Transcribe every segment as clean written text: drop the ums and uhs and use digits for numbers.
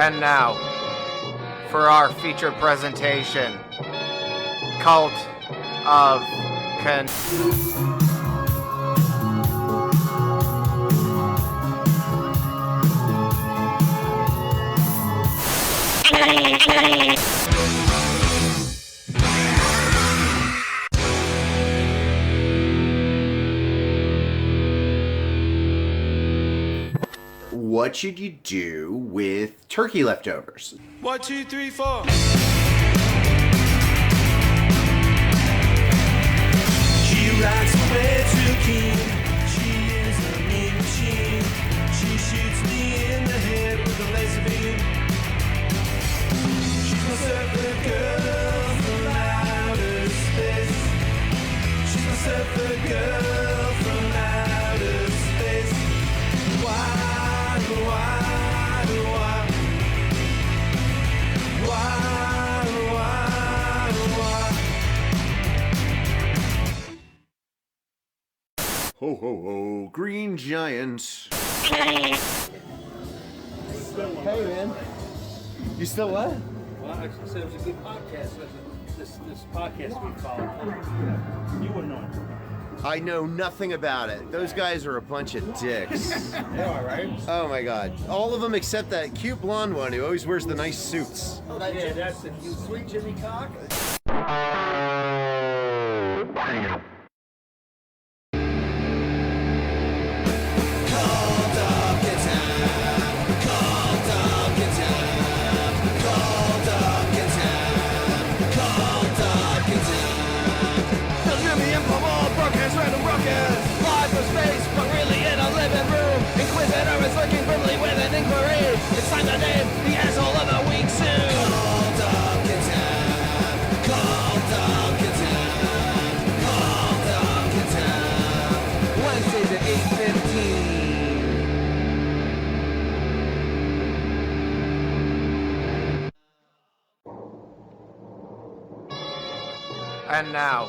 And now, for our feature presentation, Cult of Con... What should you do with turkey leftovers? 1, 2, 3, 4. She rides away to the king. She is a mean machine. She shoots me in the head with a laser beam. She's my surfer girl from outer space. She's my surfer girl from outer space. Why? Ho ho ho, Green Giant. Hey man, you still what? Well, I said it was a good podcast. This podcast we followed. You wouldn't know it. I know nothing about it. Those guys are a bunch of dicks. They are, right? Oh my god. All of them except that cute blonde one who always wears the nice suits. Yeah, that's the sweet Jimmy Cock. It's time to name the asshole of the week soon. Call Duncan Town. Call Duncan Town. Call Duncan Town. Wednesdays at 8:15. And now,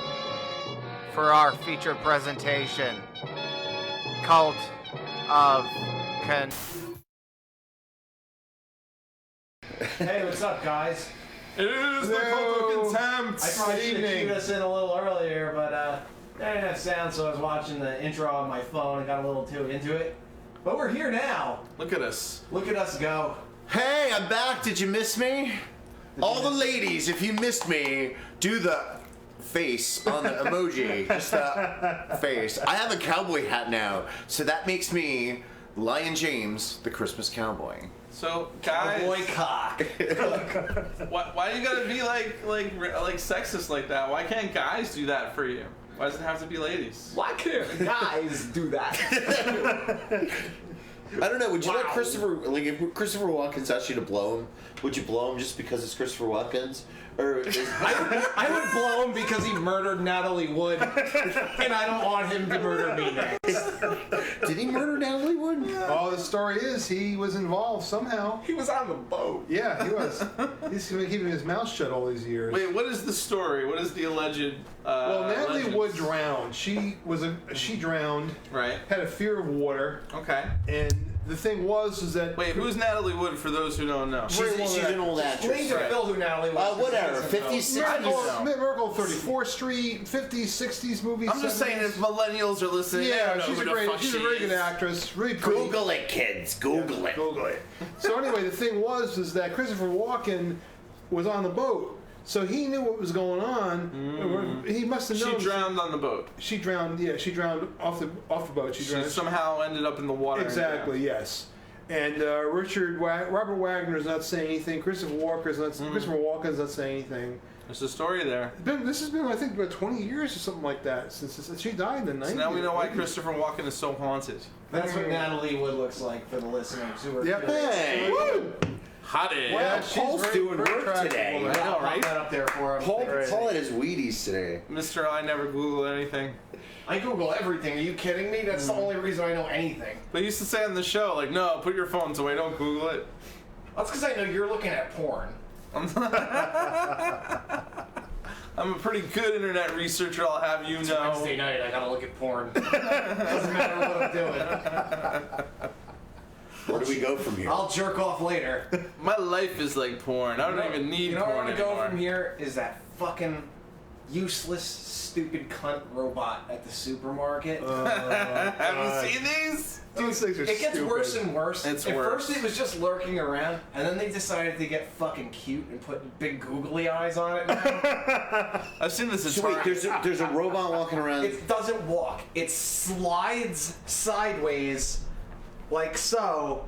for our feature presentation, Cult of Con... Hey, what's up, guys? It is the Cult of Contempt. I probably should have cued us in a little earlier, but I didn't have sound, so I was watching the intro on my phone and got a little too into it. But we're here now. Look at us. Look at us go. Hey, I'm back. Did you miss me? All the ladies, if you missed me, do the face on the emoji. Just the face. I have a cowboy hat now, so that makes me Lion James, the Christmas cowboy. So, guys, Boy cock. why you gotta be like sexist like that? Why can't guys do that for you? Why does it have to be ladies? Why can't guys do that? I don't know. Would you let Christopher, like, if Christopher Walken's asked you to blow him, would you blow him just because it's Christopher Walken's? Or I would blow him because he murdered Natalie Wood, and I don't want him to murder me next. did he murder Natalie Wood? Oh, the story is he was involved somehow. He was on the boat. Yeah, he was. He's been keeping his mouth shut all these years. Wait, what is the story? What is the alleged? Well, Natalie legends? Wood drowned. She drowned. Right. Had a fear of water, Okay. and the thing was that Wait, who's Natalie Wood? For those who don't know. She's an old actress. Explain to Phil who Natalie was. Whatever, 50s, 60s. Miracle 34th Street, 50s, 60s movies. I'm just saying, if millennials are listening, they Yeah, don't know she's who a the great, fuck she's she a very is. good actress. Really pretty. Google it, kids. Google it. Google it. So anyway, the thing was that Christopher Walken was on the boat, so he knew what was going on. He must have known. She drowned on the boat. She drowned. Yeah, she drowned off the boat. She She drowned. somehow ended up in the water. Exactly. Yes. And Robert Wagner's not saying anything. Christopher Walken's not saying anything. There's a story there. This has been, I think, about 20 years or something like that since she died in the 90s. So now we know why Christopher Walken is so haunted. That's what Natalie Wood looks like for the listeners who are curious. Hey. Woo! Hottie. Yeah, Paul's doing work attractive today. woman. I know, I'll right? pop that up there for him. Paul had his Wheaties today. Mr. I never Google anything. I Google everything. Are you kidding me? That's the only reason I know anything. They used to say on the show, like, no, put your phones away, don't Google it. That's because I know you're looking at porn. I'm a pretty good internet researcher, I'll have you know. Wednesday night, I gotta look at porn. Doesn't matter what I'm doing. Where do we go from here? I'll jerk off later. My life is like porn. I don't even need You know where I porn want to go anymore. from here is that fucking useless, stupid cunt robot at the supermarket. Have you seen these? Those things are It gets stupid. worse and worse. It's At worse. first it was just lurking around, and then they decided to get fucking cute and put big googly eyes on it. I've seen this. So wait, there's a robot walking around. It doesn't walk. It slides sideways, like so,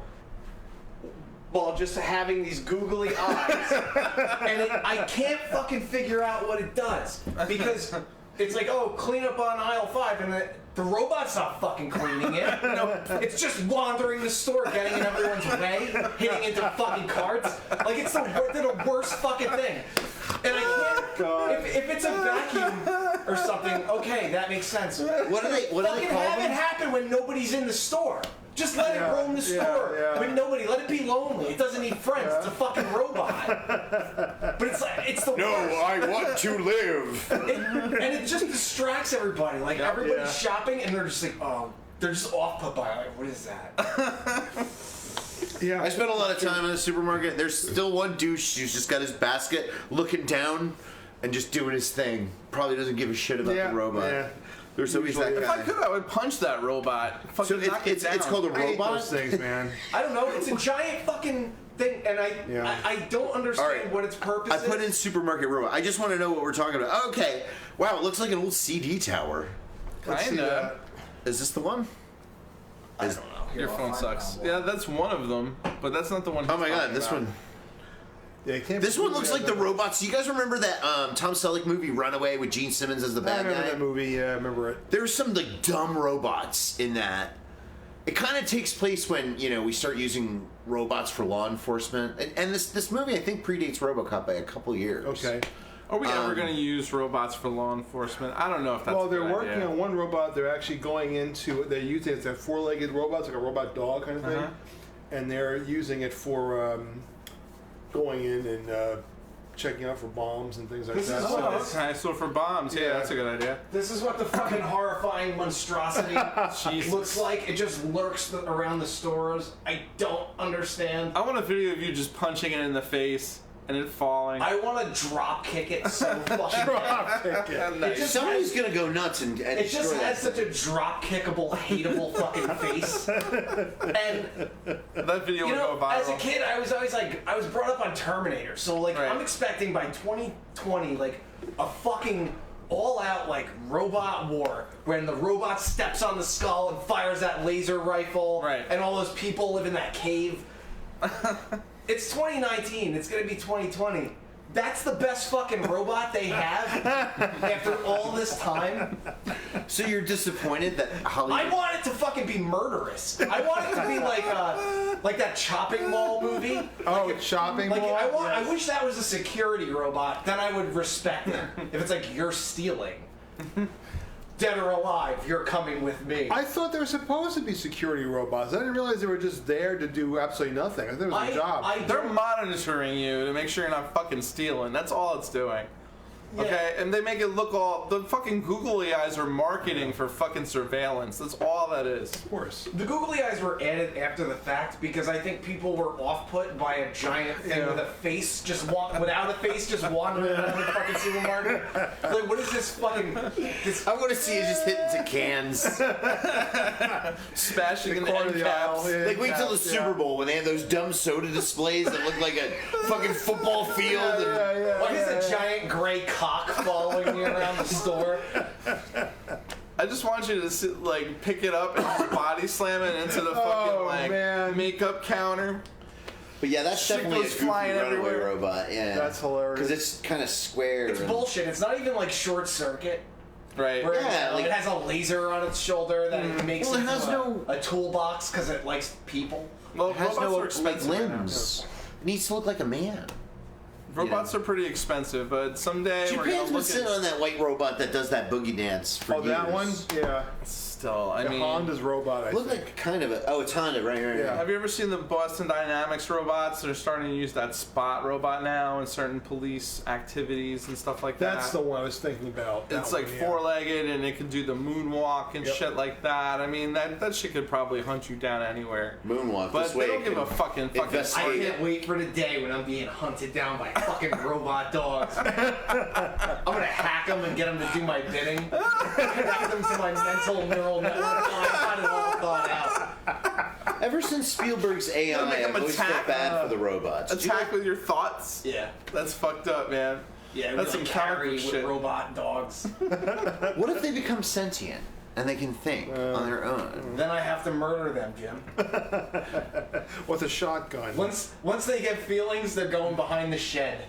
while just having these googly eyes. And I can't fucking figure out what it does. Because it's like, oh, clean up on aisle 5, and the robot's not fucking cleaning it. No, it's just wandering the store, getting in everyone's way, hitting into fucking carts. Like, it's the worst fucking thing. And I can't. If it's a vacuum or something, okay, that makes sense. What do they Fucking call have it them? happen when nobody's in the store. Just let it roam the store. yeah. When nobody, let it be lonely. It doesn't need friends. It's a fucking robot. But it's like, it's the worst. I want to live. And it just distracts everybody. Like, everybody's shopping and they're just like, oh, they're just off put by, like, what is that? Yeah. I spent a lot of time in the supermarket. There's still one douche who's just got his basket looking down and just doing his thing. Probably doesn't give a shit about Yeah, the robot. yeah. There's always that If I guy. could, I would punch that robot. So Fucking knock it down. it's called a I hate robot? those things, man. I don't know. It's a giant fucking thing, and I don't understand All right. what its purpose I is. put in supermarket robot. I just want to know what we're talking about. Okay. Wow, it looks like an old CD tower. Let's see Kinda. Is this the one? I don't know. Here, Your I'll phone find sucks. out. Yeah, that's one of them, but that's not the one. Oh my he's god, talking this about. one. Yeah, it can't This be one looks like the robot. robots. You guys remember that Tom Selleck movie Runaway with Gene Simmons as the I bad remember guy? that movie. Yeah, I remember it. There's some like dumb robots in that. It kind of takes place when we start using robots for law enforcement, and this movie I think predates RoboCop by a couple years. Okay. Are we ever going to use robots for law enforcement? I don't know if that's. Well, a they're good working idea. on one robot. They're actually going into. They're using it's a four-legged robot, it's like a robot dog kind of thing, Uh-huh. and they're using it for going in and checking out for bombs and things like This that. is Oh, what that's nice. So for bombs, yeah, Yeah. that's a good idea. This is what the fucking horrifying monstrosity Jesus. looks like. It just lurks around the stores. I don't understand. I want a video of you just punching it in the face and it falling. I want to drop kick it so fucking bad. Nice. It just Somebody's has, gonna go nuts and it just destroy has that such a drop kickable, hateable fucking face. And That video you would know, go viral. as a kid, I was always like, I was brought up on Terminator, so like, Right. I'm expecting by 2020, like, a fucking all-out like robot war, when the robot steps on the skull and fires that laser rifle, Right. and all those people live in that cave. It's 2019. It's gonna be 2020. That's the best fucking robot they have after all this time. So you're disappointed that Hollywood? I want it to fucking be murderous. I want it to be like that chopping mall movie. Oh, shopping Like mall. I Yes. wish that was a security robot. Then I would respect it. If it's like you're stealing, dead or alive, you're coming with me. I thought they were supposed to be security robots. I didn't realize they were just there to do absolutely nothing. I thought it was a job. They're monitoring you to make sure you're not fucking stealing. That's all it's doing. Yeah. Okay, and they make it look all. The fucking googly eyes are marketing for fucking surveillance. That's all that is. Of course. The googly eyes were added after the fact because I think people were off-put by a giant thing with a face without a face just wandering around the fucking supermarket. Like, what is this fucking? This, I want to see it just hit into cans. Smashing in corner end of the caps. aisle, yeah. Like wait till the Yeah. Super Bowl when they have those dumb soda displays that look like a fucking football field. And what is a giant gray cock following you around the store? I just want you to sit, like pick it up and just body slam it into the fucking Oh, like man. makeup counter. But yeah, that's Shit definitely a goes goofy flying runaway everywhere. robot. Yeah, That's hilarious. because it's kind of square. It's and- bullshit. It's not even like Short Circuit. Right. Where Yeah, like- it has a laser on its shoulder that it makes Well, it into has a toolbox because it likes people. Well, It has robots no are like expensive right now. limbs. It needs to look like a man. Robots are pretty expensive, but someday we're Japan's gonna been look sitting at. on that white robot that does that boogie dance for Oh, years. that one? Yeah. Still still. I mean, Honda's robot, I Look think. like kind of a. Oh, it's Honda, right? Yeah. have you ever seen the Boston Dynamics robots? They're starting to use that Spot robot now in certain police activities and stuff like that. That's the one I was thinking about. that It's like one, yeah. four-legged and it can do the moonwalk and Yep. shit like that. I mean, that shit could probably hunt you down anywhere. Moonwalk. But this they way don't it give can a fucking investigate. I can't wait for the day when I'm being hunted down by fucking robot dogs. I'm gonna hack them and get them to do my bidding. Connect them to my mental neural network. Oh, I got it all thought out. Ever since Spielberg's AI, Make 'em I've always felt attack, bad for the robots. Attack with your thoughts? Yeah. That's fucked up, man. Yeah, That's we some like comic carry book with shit. robot dogs. What if they become sentient and they can think on their own? Then I have to murder them, Jim. With a shotgun. Once they get feelings, they're going behind the shed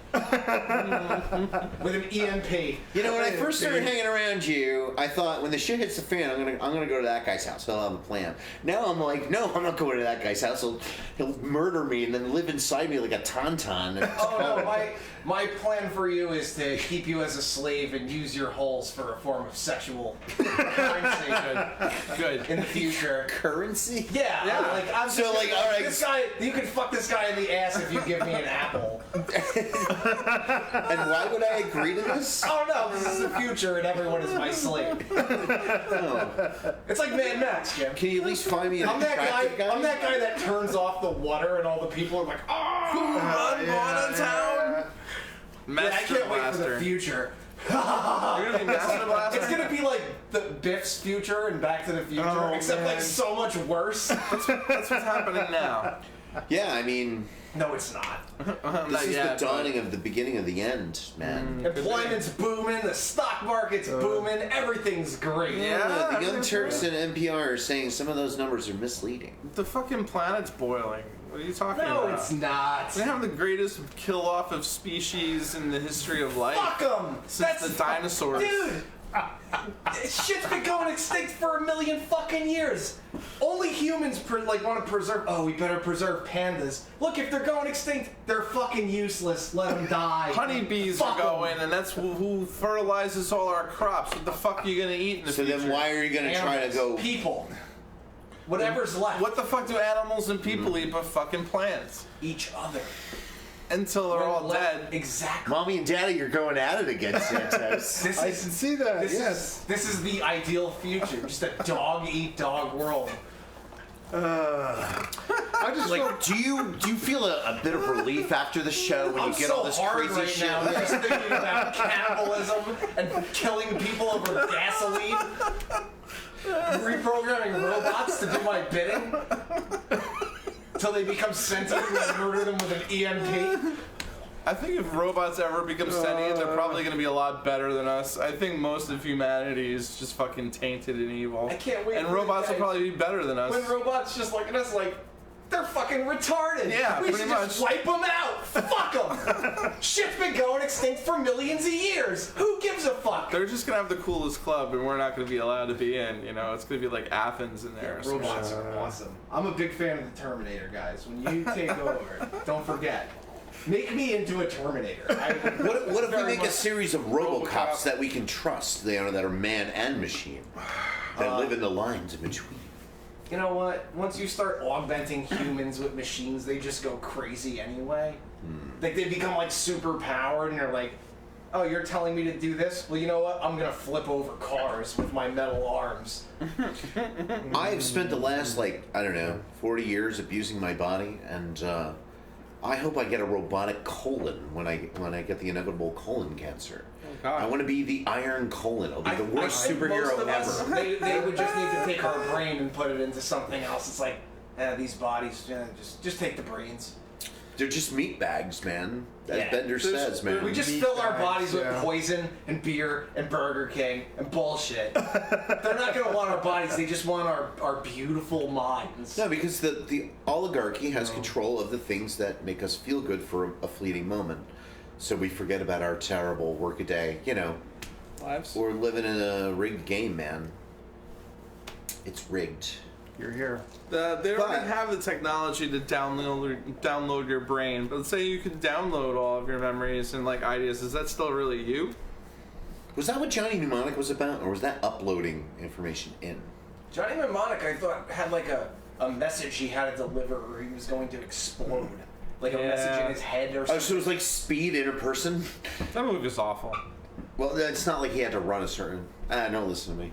with an EMP. You know, when I first started hanging around you, I thought when the shit hits the fan, I'm gonna go to that guy's house. He'll have a plan. Now I'm like, no, I'm not going to that guy's house. He'll murder me and then live inside me like a tauntaun. Oh no, my plan for you is to keep you as a slave and use your holes for a form of sexual compensation Good. in the future. Currency? Yeah, Yeah. like I'm So, just like, gonna- all right. this guy, you can fuck this guy in the ass if you give me an apple. And why would I agree to this? Oh no, this is the future and everyone is my slave. It's like Mad Max, Jim. Can you at least find me an I'm that attractive guy. I'm that guy that turns off the water and all the people are like, oh, Run, going to town. I Master can't wait for Blaster. the future. You're gonna be Master Blaster? It's gonna be like the Biff's future and Back to the Future, Oh, except like man. so much worse. That's what's happening now. Yeah, I mean, No, it's not. Not this is yet, the dawning of the beginning of the end, man. Employment's booming, the stock market's booming, everything's great. Yeah. The Young Turks and NPR are saying some of those numbers are misleading. The fucking planet's boiling. What are you talking about? No, it's not. We have the greatest kill off of species in the history of life. Fuck them. Since the dinosaurs. Dude. Shit's been going extinct for 1 million fucking years. Only humans want to preserve. Oh, we better preserve pandas. Look, if they're going extinct, they're fucking useless. Let them die. Honeybees Fuck are 'em. going, and that's who fertilizes all our crops. What the fuck are you gonna eat in the So future? then why are you going to try to Animals, go... people. Whatever's left. What the fuck do animals and people eat but fucking plants? Each other. Until they're all dead. Exactly. Mommy and Daddy, you're going at it again, Santos. This I is can see that, yes. This is the ideal future. Just a dog eat dog world. I just feel Like, do you feel a bit of relief after the show when I'm you get so all this hard crazy right shit? now just thinking about cannibalism and killing people over gasoline. Reprogramming robots to do my bidding until they become sentient and murder them with an EMP. I think if robots ever become sentient, they're probably going to be a lot better than us. I think most of humanity is just fucking tainted and evil. I can't wait And for the robots will day probably be better than us. When robots just look at us like, they're fucking retarded. Yeah, we pretty should much. just wipe them out. Fuck them. Shit's been going extinct for millions of years. Who gives a fuck? They're just going to have the coolest club, and we're not going to be allowed to be in. You know, it's going to be like Athens in there. Or some Robots shit. are awesome. I'm a big fan of the Terminator, guys. When you take over, don't forget. Make me into a Terminator. What if we Very make a much- series of RoboCops that we can trust, that are man and machine, that live in the lines in between? You know what? Once you start augmenting humans with machines, they just go crazy anyway. Like they become like super powered, and they're like, "Oh, you're telling me to do this? Well, you know what? I'm gonna flip over cars with my metal arms." I've spent the last, 40 years abusing my body, and I hope I get a robotic colon when I get the inevitable colon cancer. God. I want to be the Iron Colon. I'll be the worst I think most superhero of us, ever. they would just need to take our brain and put it into something else. It's like, these bodies, just take the brains. They're just meat bags, man. As Yeah. Bender says, man. We just Meat fill our bags, bodies with yeah. poison and beer and Burger King and bullshit. They're not gonna want our bodies, they just want our beautiful minds. No, because the oligarchy has control of the things that make us feel good for a fleeting moment. So we forget about our terrible workaday. Lives. We're living in a rigged game, man. It's rigged. you're here. They already But- have the technology to download your brain. But let's say you could download all of your memories and ideas. Is that still really you? Was that what Johnny Mnemonic was about, or was that uploading information in? Johnny Mnemonic, I thought, had like a message he had to deliver, or he was going to explode. Like a message in his head or something. Oh, so it was like Speed in a person? That movie was awful. Well, it's not like he had to run a certain... don't listen to me.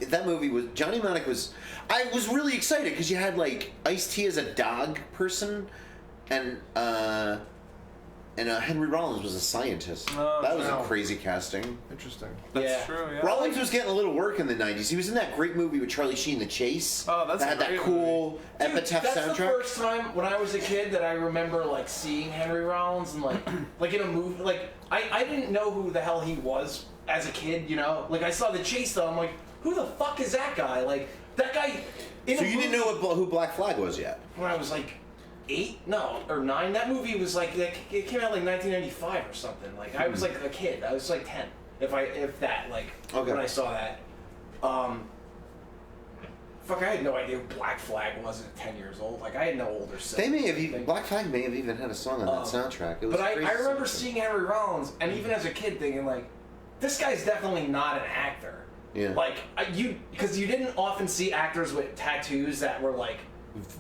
That movie was... Johnny Mnemonic was... I was really excited because you had like Ice-T as a dog person and Henry Rollins was a scientist. Oh, that was wow. a crazy casting. Interesting. That's Yeah. true, yeah. Rollins was getting a little work in the 90s. He was in that great movie with Charlie Sheen, The Chase. Oh, that's that had a that great cool Dude, Epitaph that's soundtrack. the first time when I was a kid that I remember like seeing Henry Rollins and like in a movie. Like I didn't know who the hell he was as a kid, you know. Like I saw The Chase though, I'm like, who the fuck is that guy? Like that guy. So you didn't know who Black Flag was yet? When I was like 8, no, or 9. That movie was like it came out like 1995 or something. Like I was like a kid. I was like 10, if that. Like Okay. when I saw that. Fuck, I had no idea who Black Flag was at 10 years old. Like I had no older siblings. They may have even... Black Flag may have even had a song on that soundtrack. It was But I crazy remember soundtrack. seeing Henry Rollins, and even as a kid thinking like, this guy's definitely not an actor. Yeah. Like because you didn't often see actors with tattoos that were like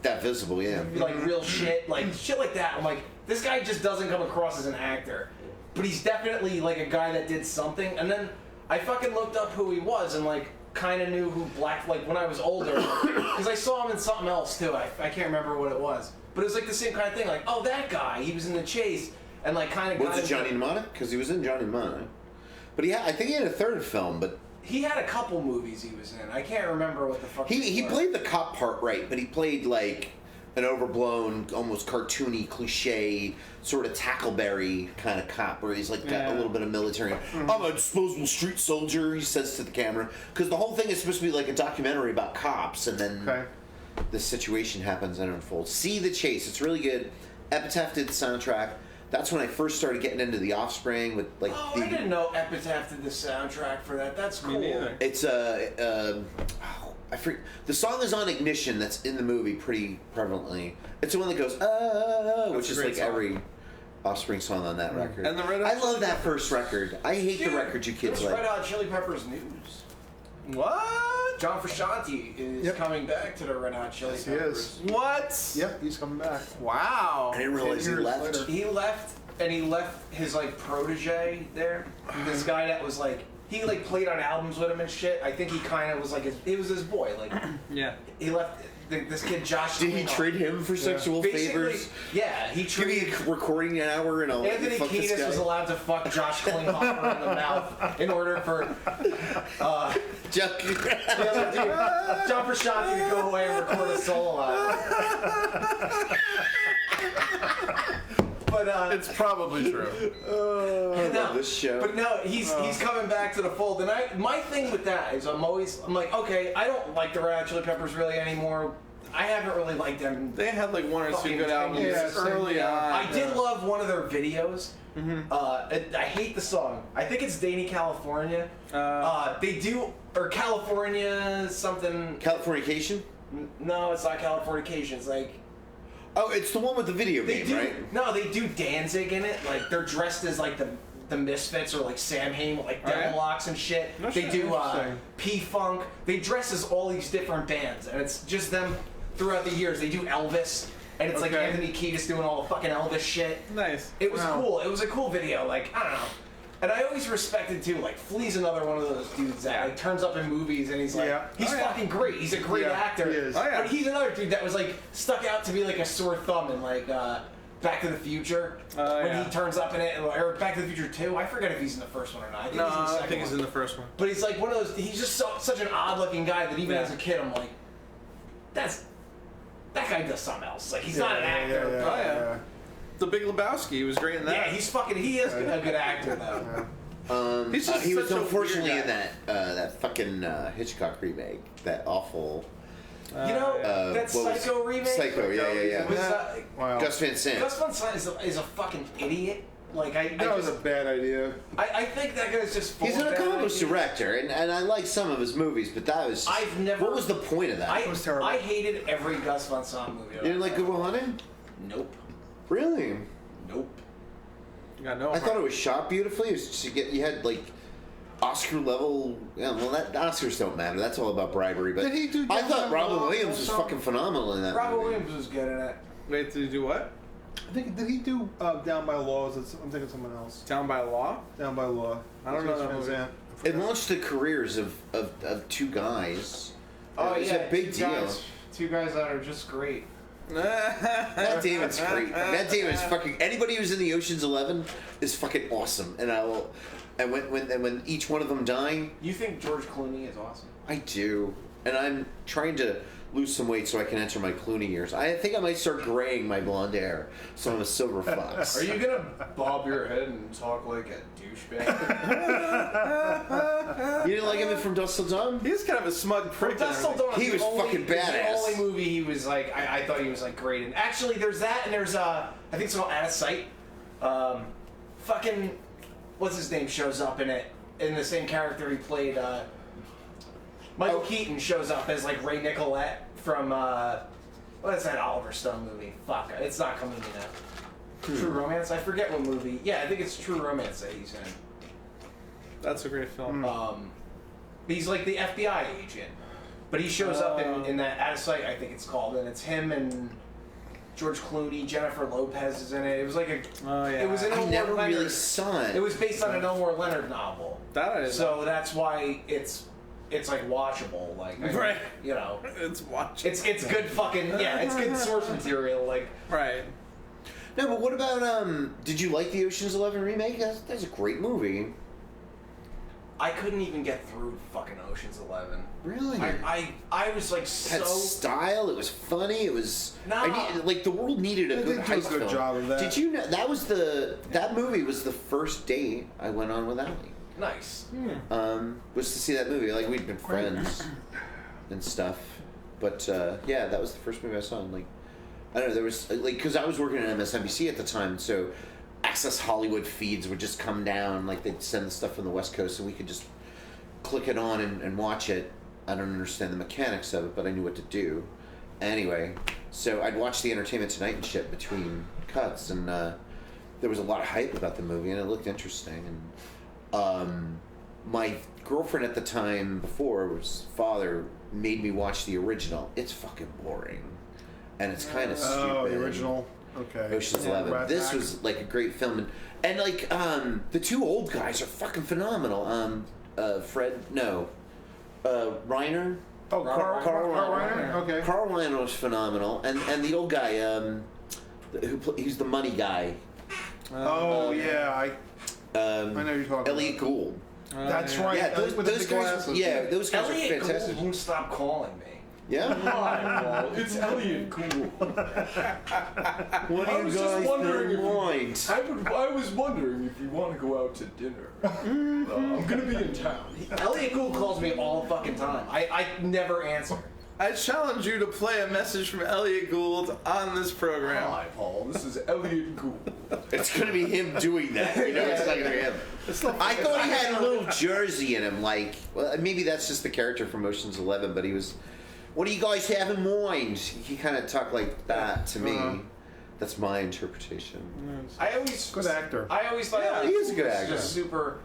That visible, yeah. real shit, like shit like that. I'm like, this guy just doesn't come across as an actor, but he's definitely like a guy that did something. And then I fucking looked up who he was and like kind of knew who like when I was older, because I saw him in something else too. I can't remember what it was, but it was like the same kind of thing. Like, oh, that guy, he was in The Chase, and like kind of. Was it Johnny Mnemonic? Because he was in Johnny Mnemonic. But I think he had a third film, but... He had a couple movies he was in. I can't remember what the fuck. He they were. played the cop part right, but he played like an overblown, almost cartoony, cliche, sort of Tackleberry kind of cop, where he's like got a little bit of military. I'm a disposable street soldier, he says to the camera, because the whole thing is supposed to be like a documentary about cops, and then the situation happens and unfolds. See The Chase, it's really good. Epitaph did the soundtrack. That's when I first started getting into The Offspring with like. Oh, I didn't know Epitaph did the soundtrack for that. That's cool. Me neither. It's I forget, the song is on Ignition. That's in the movie pretty prevalently. It's the one that goes which a is great like song. every Offspring song on that record. And the Red Hot I love that first record. I hate the Dude, record you kids there's like. Red Hot Chili Peppers news. What? John Frusciante is coming back to the Red Hot Chili Yes, he Peppers. is. What? Yep, he's coming back. Wow. I didn't realize he 10 years left. later. He left, and he left his like protege there. This guy that was like he like played on albums with him and shit. I think he kind of was like he was his boy. Like Yeah. he left this kid Josh. Did he Klinghoffer. trade him for sexual Basically, favors? yeah, he Give me traded. a recording hour and I'll Anthony fuck this Kiedis guy. was allowed to fuck Josh Klinghoffer in the mouth in order for Chuck- the other dude, John Frusciante, to go away and record a solo album. But It's probably true. I love this show. But no, he's coming back to the fold. And my thing with that is I'm like, okay, I don't like the Red Hot Chili Peppers really anymore. I haven't really liked them. They had like one or two Fucking good albums yeah, same, early yeah. on. I did love one of their videos. I hate the song. I think it's Danny California. They do, or California something. Californication? No, it's not Californication. It's like Oh, it's the one with the video they game, do. right? No, they do Danzig in it. Like they're dressed as like the Misfits or like Sam Hain with like devil Alright. locks and shit. No They shit, do interesting. P-Funk. They dress as all these different bands, and it's just them throughout the years. They do Elvis, and it's like Okay. Anthony Kiedis doing all the fucking Elvis shit. Nice. It was Wow. cool. It was a cool video. Like, I don't know. And I always respected too. Like Flea's another one of those dudes that like turns up in movies and he's like, Yeah. he's Oh, yeah. fucking great. He's a great Yeah, actor. he is. Oh, yeah. But he's another dude that was like stuck out to be like a sore thumb in like Back to the Future when yeah. he turns up in it, or Back to the Future 2. I forget if he's in the first one or not. I think No, he's in the I second think he's one. in the first one. But he's like one of those. He's just such an odd-looking guy that even Yeah. as a kid, I'm like, that guy does something else. Like he's not an actor. Yeah, but- yeah. The Big Lebowski, he was great in that. yeah, he is a good actor though. He's just He was such a unfortunately weird in that fucking Hitchcock remake, that awful You know, that what was- Psycho remake? Psycho, yeah. Was, Wow. Gus Van Sant. Gus Van Sant is a fucking idiot. Like, That was a bad idea. I think that guy's just full He's of an bad accomplished ideas. director, and I like some of his movies, but that was. I've never- What was the point of that? was terrible. I hated every Gus Van Sant movie. you didn't like Good Will Hunting? Nope. Really? Nope. You got no I thought it was shot beautifully. It was just, you had like Oscar level. Yeah, well, that Oscars don't matter. That's all about bribery. But Did he do I Down thought by Robin Law Williams was also? fucking phenomenal in that Robin movie. Williams was good in it. Wait, did you do what? I think did he do Down by Law? I'm thinking of someone else. Down by Law? Down by Law. I don't know that movie. Van It launched the careers of two guys. Oh it was yeah, a big deal. Two guys that are just great. Matt Damon's great. Matt Damon's fucking. Anybody who's in the Ocean's 11 is fucking awesome. And I will. And when each one of them die, You think George Clooney is awesome? I do. And I'm trying to lose some weight so I can enter my Clooney years. I think I might start graying my blonde hair, so I'm a silver fox. Are you gonna bob your head and talk like a douchebag? You didn't like him from Dusk Till Dawn? He's kind of a smug prick. and Dust Till everything. Dawn is He the was only- fucking is the badass. only movie he was like, I thought he was like great in. Actually, there's that, and there's I think it's called Out of Sight. Fucking, what's his name shows up in it in the same character he played. Michael Keaton shows up as like Ray Nicolette from what's that Oliver Stone movie? Fuck, it's not coming to me now. True Romance. I forget what movie. Yeah, I think it's True Romance that he's in. That's a great film. He's like the FBI agent, but he shows up in that Out of Sight, I think it's called, and it's him and George Clooney, Jennifer Lopez is in it. It was like a, Oh, yeah. it was an I Elmore never Leonard. really saw it. It was based on an Elmore Leonard novel, That I didn't so that's why it's like watchable, like Right. you know, It's watch. it's good fucking it's good source material, like. Right. No, but what about did you like the Ocean's 11 remake? That's a great movie. I couldn't even get through fucking Ocean's 11. Really? I was like It so. had style. It was funny. It was Nah. like the world needed a They good did do a heist good film. job of that. Did you know that movie was the first date I went on with Allie? Nice. Was to see that movie. Like we'd been friends and stuff, but yeah, that was the first movie I saw. And like I don't know, there was like because I was working at MSNBC at the time, so Access Hollywood feeds would just come down. Like they'd send the stuff from the West Coast, and we could just click it on and watch it. I don't understand the mechanics of it, but I knew what to do. Anyway, so I'd watch the Entertainment Tonight and shit between cuts, and there was a lot of hype about the movie, and it looked interesting. And my girlfriend at the time before was father made me watch the original. It's fucking boring, and it's kind of stupid. Oh, the original. Okay. Ocean's Yeah, 11. Rat This Pack. was like a great film, and like the two old guys are fucking phenomenal. Reiner. Oh, Carl Reiner. Okay. Carl Reiner was phenomenal, and the old guy, he's the money guy. Oh yeah, I know you're talking. Elliot Gould. That's right. Yeah, those with the guys. big glasses. Yeah, those guys Elliot are fantastic. Gould won't stop calling me. Yeah. Hi, Paul. It's Elliot Gould. What I was just wondering if- mind? I was wondering if you want to go out to dinner. I'm gonna be in town. Elliot Gould calls me all the fucking time. I never answer. I challenge you to play a message from Elliot Gould on this program. Hi, Paul. This is Elliot Gould. It's gonna be him doing that. You know, it's not gonna be him. I thought he had a little Jersey in him. Like, well, maybe that's just the character from Ocean's 11. But he was. What do you guys have in mind? He kind of talked like that to me. That's my interpretation. I always Good actor. I always thought Yeah, Elliot he is a Gould good was actor. just super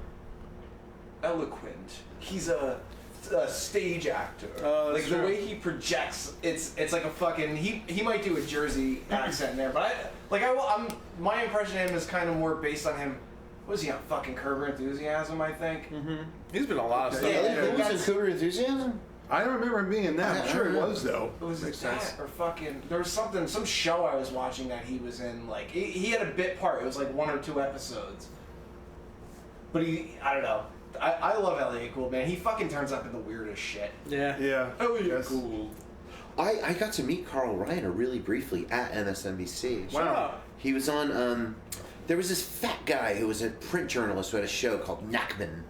eloquent. He's a stage actor. Oh, that's like the true. way he projects, it's like a fucking. He might do a Jersey accent in there, but I'm my impression of him is kind of more based on him. What was he on fucking Curb Your Enthusiasm? I think. He's been in a lot of stuff. Yeah, Elliot Gould was in that's- Curb Your Enthusiasm. I don't remember him being in that. I'm sure he was though. It was Makes that sense. or fucking. There was some show I was watching that he was in. Like he had a bit part. It was like 1 or 2 episodes. But I don't know. I love Elliot Gould, man. He fucking turns up in the weirdest shit. Yeah. Yeah. Elliot Yes. Gould. I got to meet Carl Reiner really briefly at MSNBC. Wow. He was on. There was this fat guy who was a print journalist who had a show called Nachman,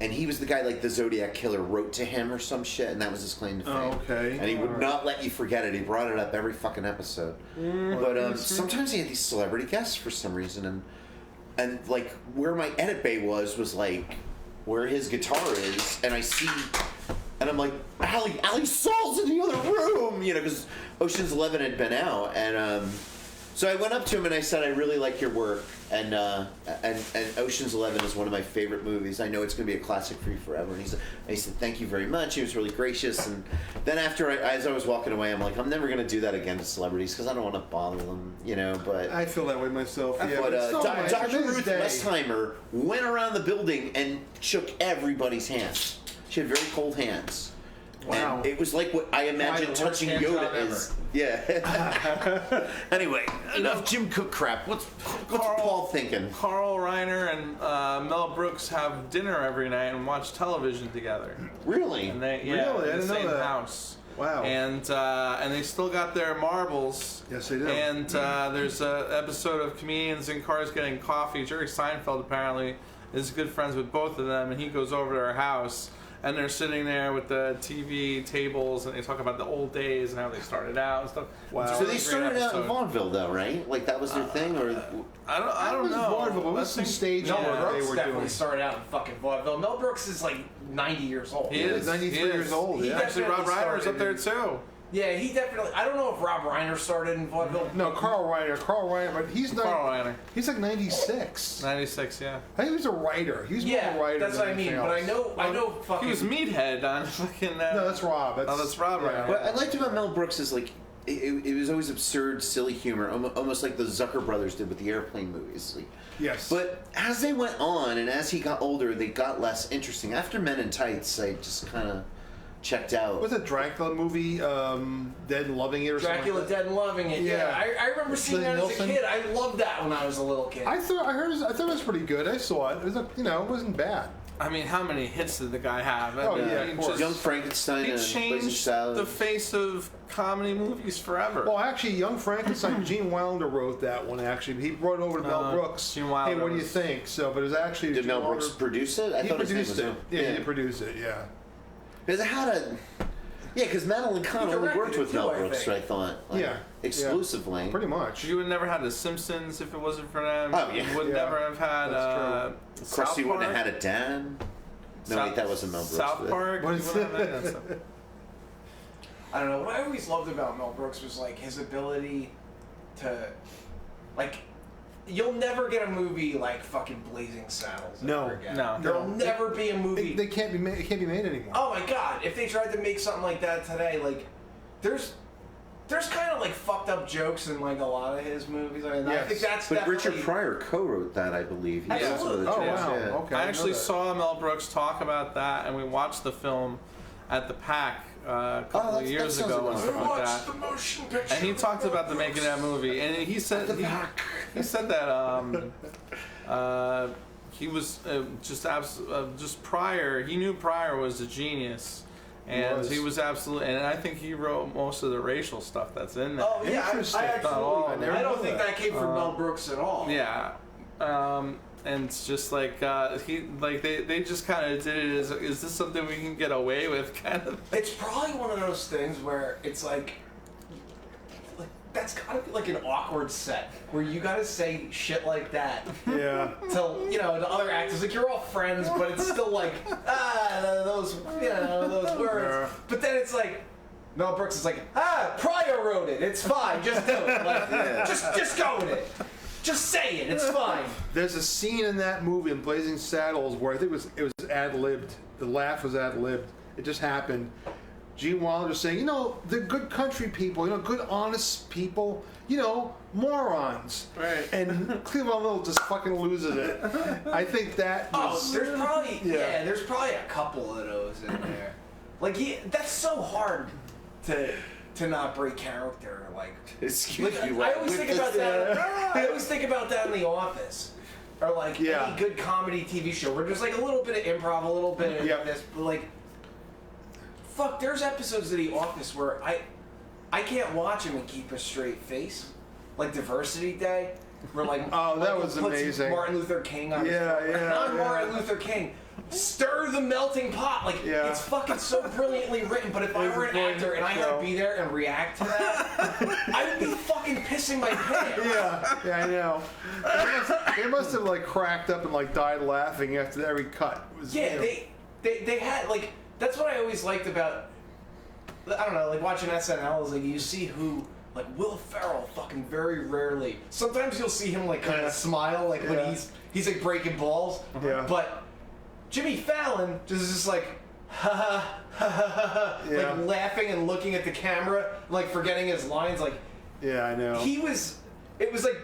and he was the guy like the Zodiac Killer wrote to him or some shit, and that was his claim to fame. Oh, okay. And he would not let you forget it. He brought it up every fucking episode. But sometimes he had these celebrity guests for some reason, and like where my edit bay was like where his guitar is, and I see. And I'm like, Ali Saul's in the other room, you know, because Ocean's 11 had been out, and So I went up to him and I said, I really like your work, and Ocean's 11 is one of my favorite movies. I know it's going to be a classic for you forever. And he said, thank you very much. He was really gracious. And then after, as I was walking away, I'm like, I'm never going to do that again to celebrities because I don't want to bother them, but... I feel that way myself. Yeah, But it's so nice. Dr. To this Ruth day- Westheimer went around the building and shook everybody's hands. She had very cold hands. Wow. And it was like what I imagine the worst touching hand Yoda job is. Yeah. Anyway, enough Jim Cook crap. What's Paul thinking? Carl Reiner and Mel Brooks have dinner every night and watch television together. Really? And they, Really? I in the didn't know same that. house. Wow. And they still got their marbles. Yes, they do. And there's an episode of Comedians in Cars Getting Coffee. Jerry Seinfeld apparently is good friends with both of them, and he goes over to their house. And they're sitting there with the TV tables, and they talk about the old days and how they started out and stuff. Wow. It's a So really they great started out in episode. vaudeville, though, right? Like that was their thing, or I don't was know. vaudeville, but it was some stage Mel work Brooks they were definitely doing. started out in fucking vaudeville. Mel Brooks is like 90 years old. He is 93 he is. years old, He yeah. Actually, Rob definitely Reiner's up there started too. Yeah, he definitely. I don't know if Rob Reiner started in vaudeville. No, Carl Reiner, but he's not. Carl Reiner. He's like 96. 96, yeah. I think he was a writer. He was more of Yeah, a writer. that's than what I mean. anything But else. I know fucking. He was Meathead on fucking. No, that's Rob. that's Rob Reiner. What I liked about Mel Brooks is like it was always absurd, silly humor, almost like the Zucker brothers did with the airplane movies. Like, Yes. but as they went on and as he got older, they got less interesting. After Men in Tights, I just kind of checked out. What's that Dracula movie? Dead and Loving It or Dracula something like Dead and Loving It. Yeah, Yeah. I remember seeing that Leslie as a Nielsen? kid. I loved that when I was a little kid. that? I thought it was pretty good. I saw it. It was it wasn't bad. I mean, how many hits did the guy have? Oh, I mean, yeah, he of course. Young Frankenstein He and Blazing changed Saddles. the face of comedy movies forever. Well, actually, Young Frankenstein, Gene Wilder wrote that one. Actually, he brought it over to Mel Brooks. Gene Wilder Hey, what do you was- think? So, but it was actually Did Gene Mel Wilder. Brooks produce it? I He thought his name produced was it. Mel. Yeah, he produced it. Yeah. Because it had a. Yeah, because Madeline Kahn only directed worked it with too, Mel I Brooks, think. I thought. Like, Yeah. Exclusively. Pretty much. you would never had The Simpsons if it wasn't for them. Oh, yeah. You would Yeah, never have had that's Of course, South he wouldn't Park. have had a dad. No, wait, that wasn't Mel Brooks. South but- Park. What you is wouldn't have had that. I don't know. What I always loved about Mel Brooks was like his ability to, like, you'll never get a movie like fucking Blazing Saddles. No. ever again. No. There'll never be a movie. They can't be made. It can't be made anymore. Oh my god! If they tried to make something like that today, like, there's kind of like fucked up jokes in like a lot of his movies. I mean, I Yes. think that's But definitely. Richard Pryor co-wrote that, I believe. He Absolutely. was one of the Oh jokes, wow. yeah. Okay. I didn't actually know that. saw Mel Brooks talk about that, and we watched the film at the PAC a couple of that years sounds ago and like stuff like Watch that. the motion picture. And he talked about the making of that movie, and he said he said that he was just Pryor. He knew Pryor was a genius, and was. he was absolutely. And I think he wrote most of the racial stuff that's in there. Oh yeah, Interesting. I Not all. absolutely. I never I don't knew think that. that came from Mel Brooks at all. Yeah. And it's just like they just kind of did it as, is this something we can get away with kind of. It's probably one of those things where it's like that's gotta be like an awkward set where you gotta say shit like that Yeah. to the other actors. Like you're all friends, but it's still like those those words. Yeah. But then it's like Mel Brooks is like Pryor wrote it. It's fine. Just do it. Like, just go with it. Just say it. It's fine. There's a scene in that movie in Blazing Saddles where I think it was ad-libbed. The laugh was ad-libbed. It just happened. Gene Wilder saying, they're good country people, good honest people, morons. Right. And Cleveland Little just fucking loses it. I think that Oh, was... there's probably Yeah. there's probably a couple of those in there. Like that's so hard to not break character. Like Excuse me. I always think about that. I always think about that in The Office, or like Yeah. any good comedy TV show where there's like a little bit of improv, a little bit of Yep. this, but like, fuck, there's episodes of The Office where I can't watch them and keep a straight face, like Diversity Day, where like Oh, that Michael was puts amazing. Martin Luther King on his Yeah, phone. yeah, Not yeah. Martin Luther King. Stir the melting pot. Like, Yeah. it's fucking so brilliantly written, but if I It was were a an brilliant actor and I had show. to be there and react to that, I would be fucking pissing my pants. Yeah, I know. They must have like cracked up and like died laughing after every cut. It was, Yeah, they had, like, that's what I always liked about, I don't know, like watching SNL is like you see who, Like Will Ferrell, fucking very rarely. Sometimes you'll see him like kind of smile, like when he's like breaking balls. Yeah. But Jimmy Fallon just like ha ha ha, like laughing and looking at the camera, like forgetting his lines. Like Yeah, I know. it was like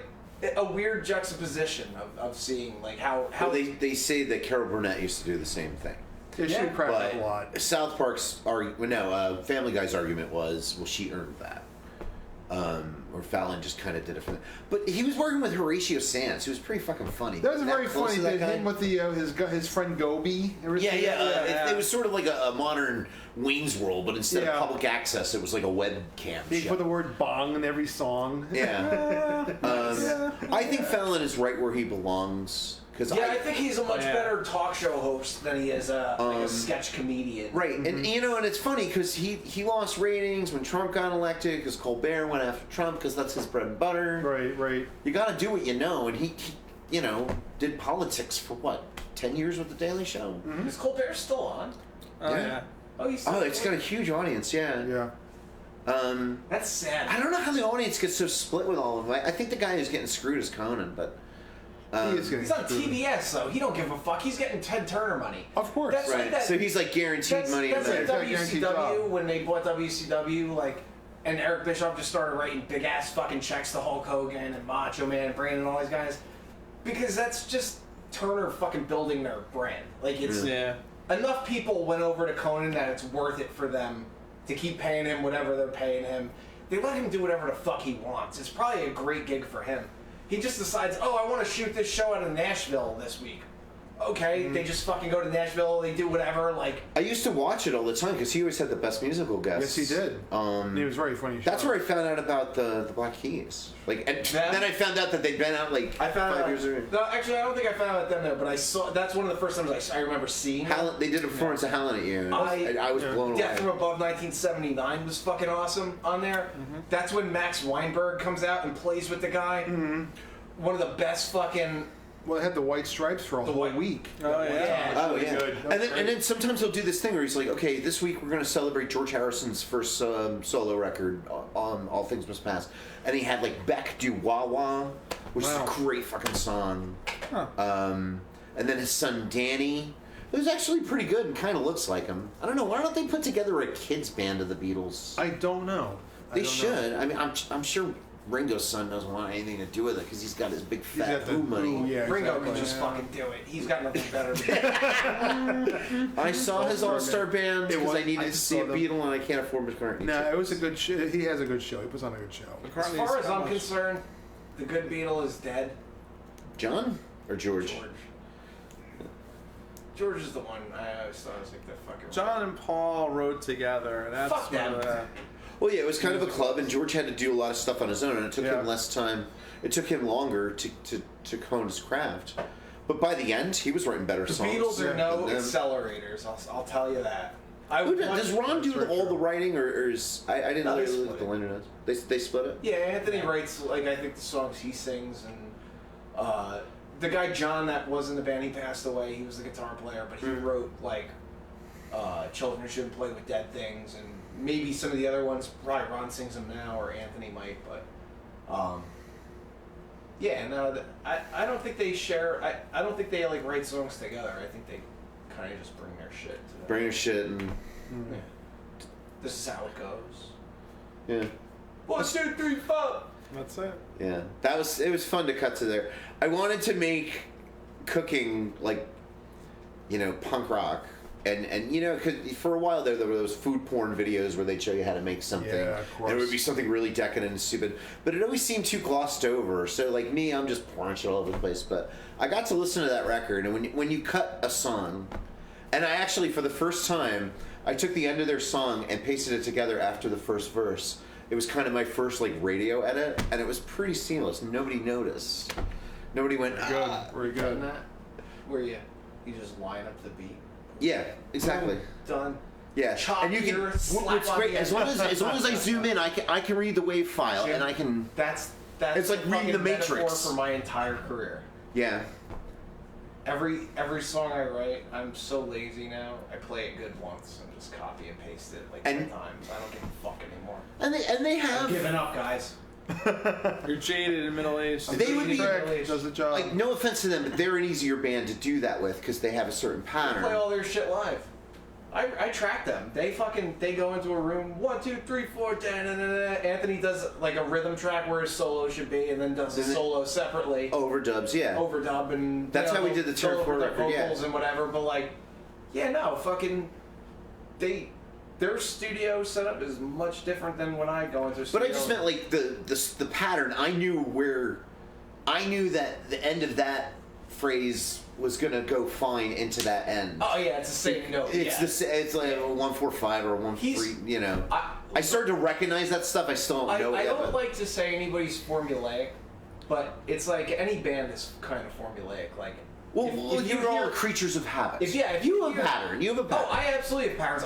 a weird juxtaposition of seeing like how Well, they say that Carol Burnett used to do the same thing. Yeah, she Yeah. cracked up But a lot. South Park's Family Guy's argument was, well, she earned that. Or Fallon just kind of did it for them. But he was working with Horatio Sands, who was pretty fucking funny. That was a Isn't very close funny to that bit. guy? Him with the his friend Gobi. Ever Yeah, see yeah. that? It was sort of like a modern Wayne's World, but instead Yeah. of public access, it was like a webcam He show. put the word bong in every song. Yeah. I think Fallon is right where he belongs. Cause I think he's a much Yeah. better talk show host than he is like a sketch comedian. Right, and and it's funny because he lost ratings when Trump got elected because Colbert went after Trump because that's his bread and butter. Right. You got to do what you know, and he did politics for what 10 years with the Daily Show. Is Colbert still on? Oh, Yeah. yeah. Oh, he's still It's got a huge audience. Yeah. Yeah. That's sad. I don't know how the audience gets so split with all of them. I think the guy who's getting screwed is Conan, but. He is getting He's on screwed. TBS, though. He don't give a fuck. He's getting Ted Turner money. Of course. That's like Right, that. so he's like guaranteed money. That's in like there. a guaranteed WCW job. when they bought WCW, like, and Eric Bischoff just started writing big ass fucking checks to Hulk Hogan and Macho Man and Brandon and all these guys, because that's just Turner fucking building their brand. Like it's Yeah. enough people went over to Conan that it's worth it for them to keep paying him whatever they're paying him. They let him do whatever the fuck he wants. It's probably a great gig for him. He just decides, oh, I want to shoot this show out of Nashville this week. Okay, they just fucking go to Nashville, they do whatever, like... I used to watch it all the time because he always had the best musical guests. Yes, he did. And he was very funny. That's show. where I found out about the Black Keys. Like, and Yeah. then I found out that they'd been out like I found 5 out... years ago. No, actually, I don't think I found out about them there, but I saw... That's one of the first times I remember seeing them. They did a performance of Howlin' at You. And I was blown Death from away. Above 1979 was fucking awesome on there. That's when Max Weinberg comes out and plays with the guy. One of the best fucking... Well, it had the white stripes for a whole white- week. Oh, yeah. Oh really yeah, good. and then sometimes he'll do this thing where he's like, okay, this week we're going to celebrate George Harrison's first solo record on All Things Must Pass, and he had like Beck do Wah Wah, which is a great fucking song. And then his son Danny, who's actually pretty good and kind of looks like him. I don't know, why don't they put together a kids band of the Beatles? I don't know. They should. I mean, I'm sure Ringo's son doesn't want anything to do with it because he's got his big fat got the Who money. Who, yeah. Ringo exactly. can just fucking do it. He's got nothing better to do. I saw his all-star band because was- I needed I to see a saw them. Beatle and I can't afford McCartney. No, it was a good show. He has a good show. He puts on a good show. As far as I'm concerned, the good Beatle is dead. John or George? George. George is the one I always thought was like the fucking... John and Paul wrote together. And that's Fuck one them. of the... Well, yeah, it was kind of a club, and George had to do a lot of stuff on his own, and it took Yeah. him less time. It took him longer to hone his craft. But by the end, he was writing better The songs. Beatles are no than them. accelerators, I'll tell you that. I Who would does much- Ron do very all true. the writing, or is I didn't No, they really look split at the it. liner notes. They split it. Yeah, Anthony writes, like, I think the songs he sings, and the guy John that was in the band, he passed away, he was the guitar player, but he wrote, like, Children Shouldn't Play with Dead Things, and maybe some of the other ones, probably Ron sings them now, or Anthony might, but, yeah, no, I don't think they share, I don't think they, like, write songs together, I think they kind of just bring their shit to them. Bring your shit and Yeah. This is how it goes. yeah. 1, 2, 3, 4. That's it. Yeah, it was fun to cut to there. I wanted to make cooking like, punk rock, and 'cause for a while there were those food porn videos where they'd show you how to make something, Yeah, of course. and it would be something really decadent and stupid, but it always seemed too glossed over. So like me, I'm just pouring shit all over the place. But I got to listen to that record, and when you cut a song, and I actually for the first time I took the end of their song and pasted it together after the first verse. It was kind of my first like radio edit, and it was pretty seamless. Nobody noticed. Nobody went, Good. "Ah." Very Done good. that? Where you just line up the beat. Yeah, exactly. Done. Yeah, Chop and you can. here, slap What's on great the as end. long as I zoom in, I can read the wave file, and I can. That's It's like the reading The fucking metaphor Matrix. for my entire career. Yeah. every song I write, I'm so lazy now. I play it good once and just copy and paste it like 10 And- times. I don't give a fuck anymore. And they I'm have giving up, guys. You're jaded and middle aged. They would be Track does the job. like, no offense to them, but they're an easier band to do that with because they have a certain I play pattern. all their shit live. I track them. They go into a room, 1, 2, 3, 4, da, da, da, da. Anthony does like a rhythm track where his solo should be, and then does a Does it- solo separately, Overdubs, yeah. overdub, and That's how we did the they'll Turf go War over record, yeah. vocals and whatever. But like, yeah, no, fucking, their studio setup is much different than when I go into a But studio. I just meant like the pattern. I knew that the end of that phrase was gonna go fine into that end. Oh yeah, it's the same note. It's yeah. it's like a 145 or a 1-3. You know. I started to recognize that stuff. I still don't know it I yet, don't but- like to say anybody's formulaic, but it's like any band is kind of formulaic. Like, Well, if you're all hear- creatures of habits. If you you have a hear- pattern. You have a pattern. Oh, I absolutely have patterns.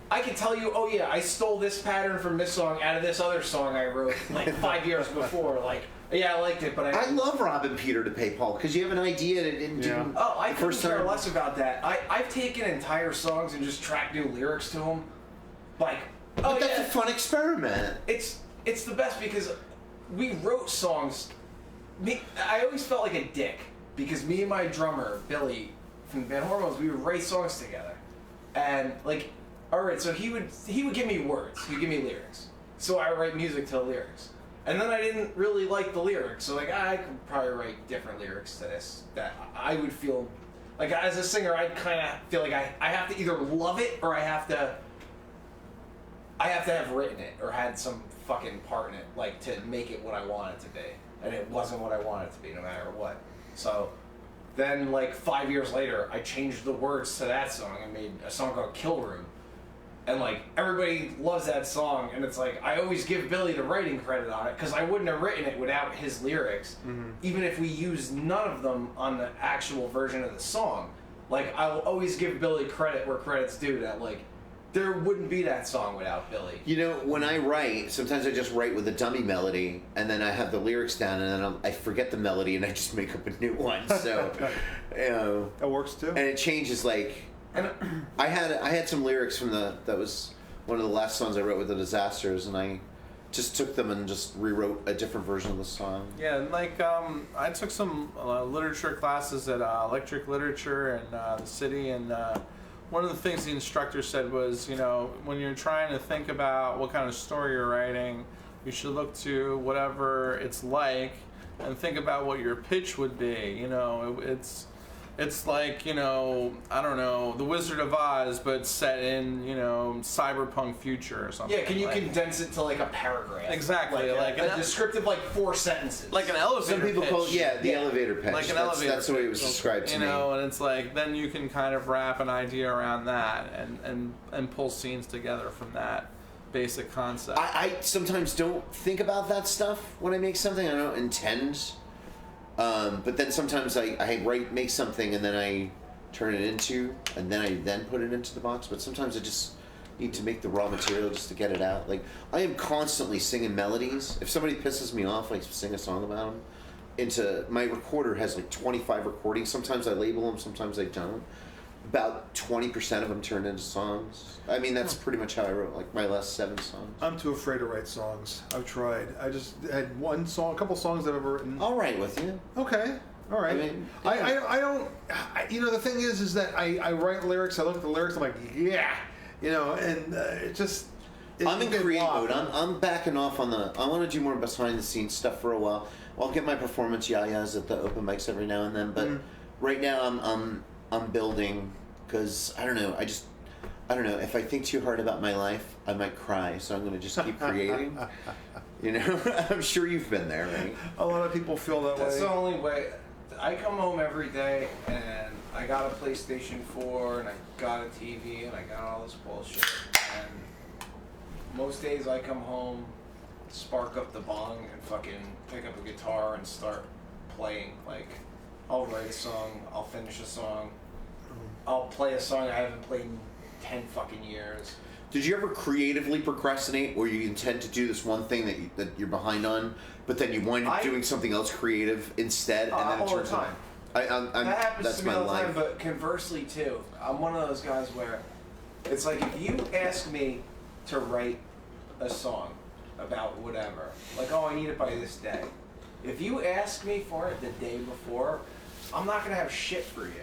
I could tell you, oh yeah, I stole this pattern from this song out of this other song I wrote like 5 years before. Like, yeah, I liked it, but I love robbing Peter to pay Paul because you have an idea and Yeah. do Oh, I the couldn't first care time. less about that. I've taken entire songs and just tracked new lyrics to them. Like, oh But that's yeah, a fun experiment. it's the best because we wrote songs. I always felt like a dick because me and my drummer Billy from the band Hormones, we would write songs together, and like, all right, so he would give me words, he'd give me lyrics, so I would write music to the lyrics, and then I didn't really like the lyrics, so like I could probably write different lyrics to this that I would feel like as a singer I'd kind of feel like I have to either love it or I have to have written it or had some fucking part in it, like to make it what I want it to be. And it wasn't what I wanted it to be, no matter what. So then, like 5 years later, I changed the words to that song and made a song called Kill Room. And like everybody loves that song, and it's like I always give Billy the writing credit on it because I wouldn't have written it without his lyrics, even if we used none of them on the actual version of the song. Like I'll always give Billy credit where credit's due. That like there wouldn't be that song without Billy. You know, when I write, sometimes I just write with a dummy melody, and then I have the lyrics down, and then I forget the melody, and I just make up a new one. So, you know, That works too. and it changes. Like, And I had some lyrics from that was one of the last songs I wrote with the Disasters, and I just took them and just rewrote a different version of the song. Yeah, and like I took some literature classes at Electric Literature in the city, and one of the things the instructor said was, you know, when you're trying to think about what kind of story you're writing, you should look to whatever it's like and think about what your pitch would be. You know, it's like, you know, I don't know, The Wizard of Oz, but set in, you know, cyberpunk future or something. yeah, can you like, condense it to like a paragraph? Exactly, like a an- descriptive like 4 sentences. like an elevator Some people pitch. call it, the elevator pitch. Like an that's, elevator That's the way it pitch, was described to you me. know, and it's like then you can kind of wrap an idea around that and pull scenes together from that basic concept. I sometimes don't think about that stuff when I make something. I don't intend. But then sometimes I make something and then I turn it into, and then I put it into the box. But sometimes I just need to make the raw material just to get it out. Like, I am constantly singing melodies. If somebody pisses me off, I sing a song about them. Into my recorder has like 25 recordings. Sometimes I label them, sometimes I don't. About 20% of them turn into songs. I mean, that's pretty much how I wrote like my last 7 songs. I'm too afraid to write songs. I've tried. I just had one song, a couple songs that I've ever written. I'll write with you. Okay. All right. I mean, I don't. You know, the thing is that I write lyrics. I look at the lyrics. I'm like, yeah. You know, and it just. I'm in you get creative lost. mode. I'm backing off on the. I want to do more behind the scenes stuff for a while. I'll get my performance yayas at the open mics every now and then, but right now I'm building because I don't know. I don't know. If I think too hard about my life, I might cry. So I'm going to just keep creating. You know, I'm sure you've been there, right? A lot of people feel that That's way. the only way. I come home every day and I got a PlayStation 4 and I got a TV and I got all this bullshit. And most days I come home, spark up the bong and fucking pick up a guitar and start playing. Like, I'll write a song, I'll finish a song, I'll play a song I haven't played in 10 fucking years. Did you ever creatively procrastinate where you intend to do this one thing that you're behind on, but then you wind up I- doing something else creative instead, and then it All the turns out? time. I'm That happens that's to me my all the time, life. but conversely too, I'm one of those guys where it's like if you ask me to write a song about whatever, like, oh, I need it by this day. If you ask me for it the day before, I'm not gonna have shit for you.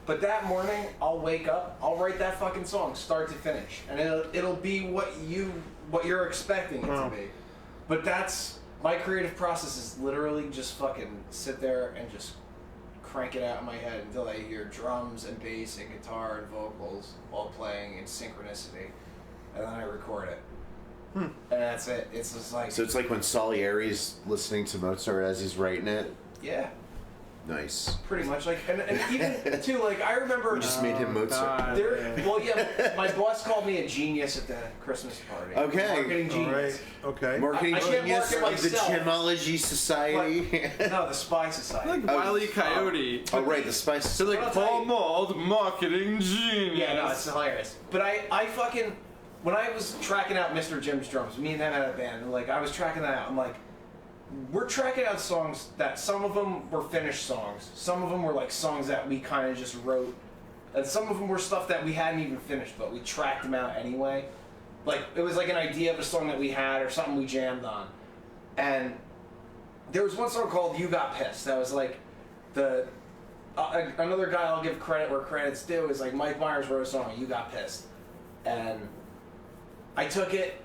But that morning, I'll wake up, I'll write that fucking song, start to finish, and it'll be what you're expecting it to be. But that's my creative process is literally just fucking sit there and just crank it out in my head until I hear drums and bass and guitar and vocals all playing in synchronicity, and then I record it. And that's it. It's just like So it's like when Salieri's listening to Mozart as he's writing it. yeah, Nice. pretty much like and even too like I remember We just made him Mozart. God. my boss called me a genius at the Christmas party. Okay. Marketing All genius. right. Okay. Marketing I can't genius market of the myself. Gemology Society. No, the Spy Society. Like Wile E. Coyote. Oh right, the spice. So like I'll tell Paul you- Mall, the marketing genius. Yeah, no, it's hilarious. But I fucking when I was tracking out Mr. Jim's drums, me and him had a band, and like I was tracking that out. I'm like, we're tracking out songs that some of them were finished songs, some of them were like songs that we kind of just wrote, and some of them were stuff that we hadn't even finished, but we tracked them out anyway. Like it was like an idea of a song that we had or something we jammed on, and there was one song called "You Got Pissed." That was like the another guy I'll give credit where credit's due is like Mike Myers wrote a song, "You Got Pissed," and I took it.